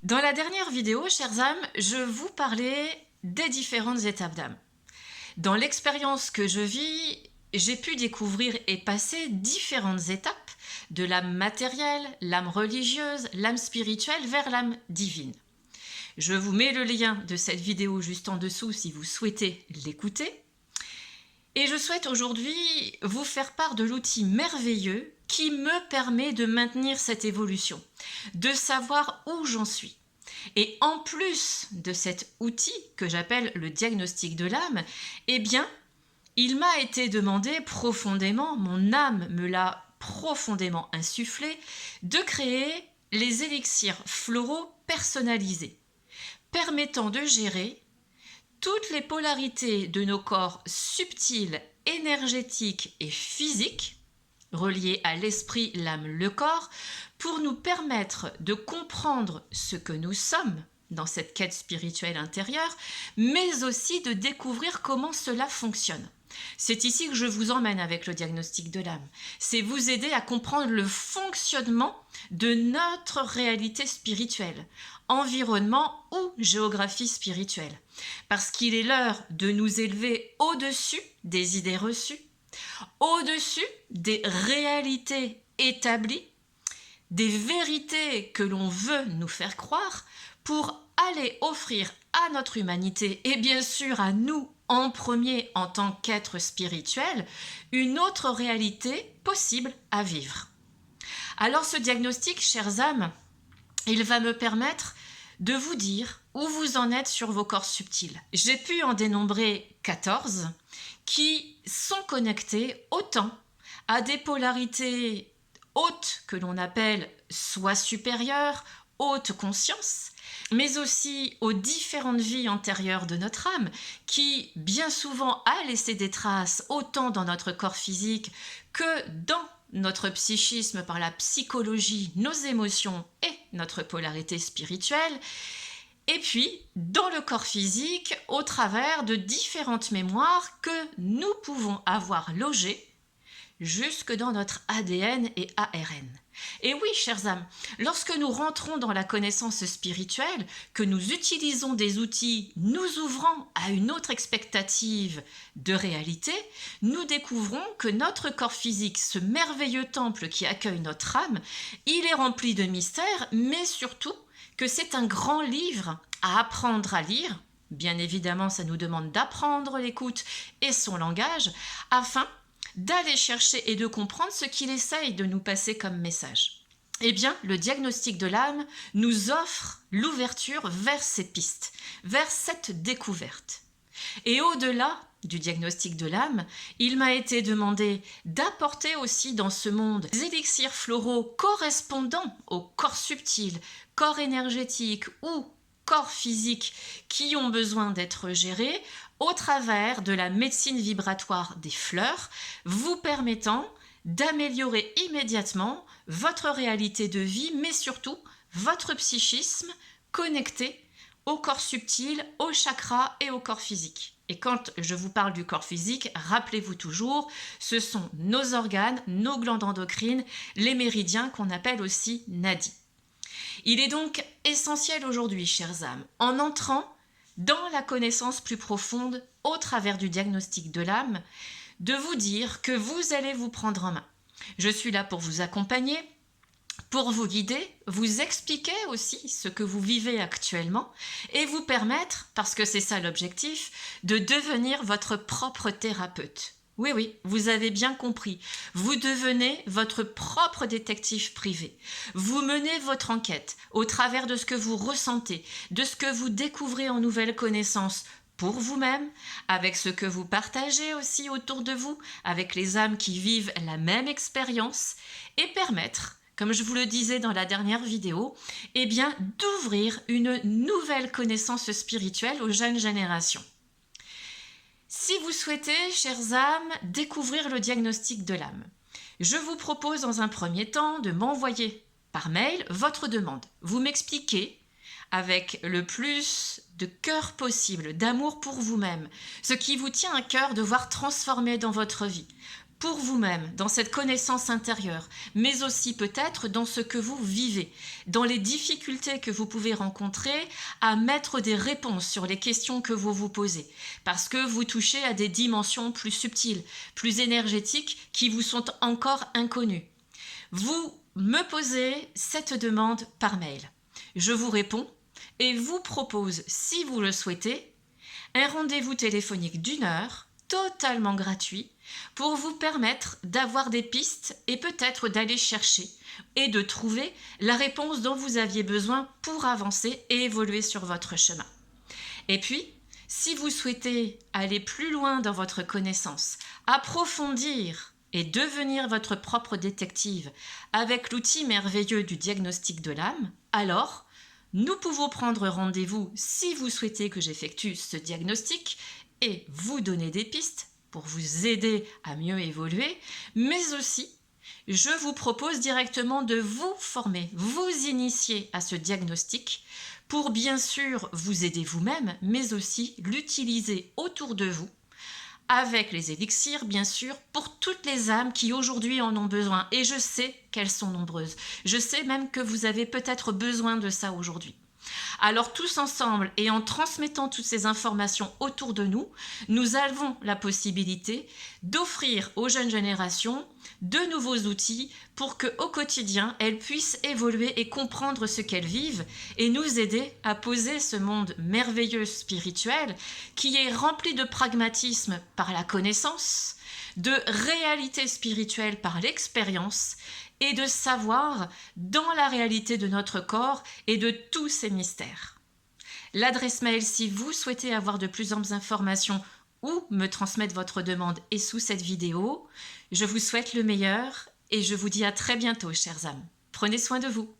Dans la dernière vidéo, chères âmes, je vous parlais des différentes étapes d'âme. Dans l'expérience que je vis, j'ai pu découvrir et passer différentes étapes de l'âme matérielle, l'âme religieuse, l'âme spirituelle vers l'âme divine. Je vous mets le lien de cette vidéo juste en dessous si vous souhaitez l'écouter. Et je souhaite aujourd'hui vous faire part de l'outil merveilleux qui me permet de maintenir cette évolution, de savoir où j'en suis. Et en plus de cet outil que j'appelle le diagnostic de l'âme, eh bien, il m'a été demandé profondément, mon âme me l'a profondément insufflé, de créer les élixirs floraux personnalisés, permettant de gérer toutes les polarités de nos corps subtils, énergétiques et physiques, reliés à l'esprit, l'âme, le corps, pour nous permettre de comprendre ce que nous sommes dans cette quête spirituelle intérieure, mais aussi de découvrir comment cela fonctionne. C'est ici que je vous emmène avec le diagnostic de l'âme. C'est vous aider à comprendre le fonctionnement de notre réalité spirituelle, environnement ou géographie spirituelle. Parce qu'il est l'heure de nous élever au-dessus des idées reçues, au-dessus des réalités établies, des vérités que l'on veut nous faire croire, pour aller offrir à notre humanité et bien sûr à nous en premier en tant qu'être spirituel, une autre réalité possible à vivre. Alors ce diagnostic, chères âmes, il va me permettre de vous dire où vous en êtes sur vos corps subtils. J'ai pu en dénombrer 14 qui sont connectés autant à des polarités hautes que l'on appelle soi supérieur, haute conscience, mais aussi aux différentes vies antérieures de notre âme qui bien souvent a laissé des traces autant dans notre corps physique que dans notre psychisme par la psychologie, nos émotions et notre polarité spirituelle, et puis dans le corps physique au travers de différentes mémoires que nous pouvons avoir logées jusque dans notre ADN et ARN. Et oui, chères âmes, lorsque nous rentrons dans la connaissance spirituelle, que nous utilisons des outils nous ouvrant à une autre expectative de réalité, nous découvrons que notre corps physique, ce merveilleux temple qui accueille notre âme, il est rempli de mystères, mais surtout que c'est un grand livre à apprendre à lire. Bien évidemment, ça nous demande d'apprendre l'écoute et son langage, afin d'aller chercher et de comprendre ce qu'il essaye de nous passer comme message. Eh bien, le diagnostic de l'âme nous offre l'ouverture vers ces pistes, vers cette découverte. Et au-delà du diagnostic de l'âme, il m'a été demandé d'apporter aussi dans ce monde des élixirs floraux correspondant au corps subtil, corps énergétique ou corps physique qui ont besoin d'être gérés au travers de la médecine vibratoire des fleurs, vous permettant d'améliorer immédiatement votre réalité de vie, mais surtout votre psychisme connecté au corps subtil, au chakra et au corps physique. Et quand je vous parle du corps physique, rappelez-vous toujours, ce sont nos organes, nos glandes endocrines, les méridiens qu'on appelle aussi nadis. Il est donc essentiel aujourd'hui, chères âmes, en entrant dans la connaissance plus profonde au travers du diagnostic de l'âme, de vous dire que vous allez vous prendre en main. Je suis là pour vous accompagner, pour vous guider, vous expliquer aussi ce que vous vivez actuellement et vous permettre, parce que c'est ça l'objectif, de devenir votre propre thérapeute. Oui, oui, vous avez bien compris. Vous devenez votre propre détective privé. Vous menez votre enquête au travers de ce que vous ressentez, de ce que vous découvrez en nouvelles connaissances pour vous-même, avec ce que vous partagez aussi autour de vous, avec les âmes qui vivent la même expérience, et permettre, comme je vous le disais dans la dernière vidéo, eh bien, d'ouvrir une nouvelle connaissance spirituelle aux jeunes générations. Si vous souhaitez, chères âmes, découvrir le diagnostic de l'âme, je vous propose dans un premier temps de m'envoyer par mail votre demande. Vous m'expliquez avec le plus de cœur possible, d'amour pour vous-même, ce qui vous tient à cœur de voir transformer dans votre vie. pour vous-même, dans cette connaissance intérieure, mais aussi peut-être dans ce que vous vivez, dans les difficultés que vous pouvez rencontrer, à mettre des réponses sur les questions que vous vous posez, parce que vous touchez à des dimensions plus subtiles, plus énergétiques, qui vous sont encore inconnues. Vous me posez cette demande par mail. Je vous réponds et vous propose, si vous le souhaitez, un rendez-vous téléphonique d'1 heure, totalement gratuit, pour vous permettre d'avoir des pistes et peut-être d'aller chercher et de trouver la réponse dont vous aviez besoin pour avancer et évoluer sur votre chemin. Et puis, si vous souhaitez aller plus loin dans votre connaissance, approfondir et devenir votre propre détective avec l'outil merveilleux du diagnostic de l'âme, alors nous pouvons prendre rendez-vous si vous souhaitez que j'effectue ce diagnostic et vous donner des pistes pour vous aider à mieux évoluer, mais aussi je vous propose directement de vous former, vous initier à ce diagnostic pour bien sûr vous aider vous-même, mais aussi l'utiliser autour de vous, avec les élixirs bien sûr, pour toutes les âmes qui aujourd'hui en ont besoin. Et je sais qu'elles sont nombreuses. Je sais même que vous avez peut-être besoin de ça aujourd'hui. Alors tous ensemble et en transmettant toutes ces informations autour de nous, nous avons la possibilité d'offrir aux jeunes générations de nouveaux outils pour qu'au quotidien, elles puissent évoluer et comprendre ce qu'elles vivent et nous aider à poser ce monde merveilleux spirituel qui est rempli de pragmatisme par la connaissance, de réalité spirituelle par l'expérience et de savoir dans la réalité de notre corps et de tous ces mystères. L'adresse mail, si vous souhaitez avoir de plus amples informations ou me transmettre votre demande, est sous cette vidéo. Je vous souhaite le meilleur et je vous dis à très bientôt, chères âmes. Prenez soin de vous.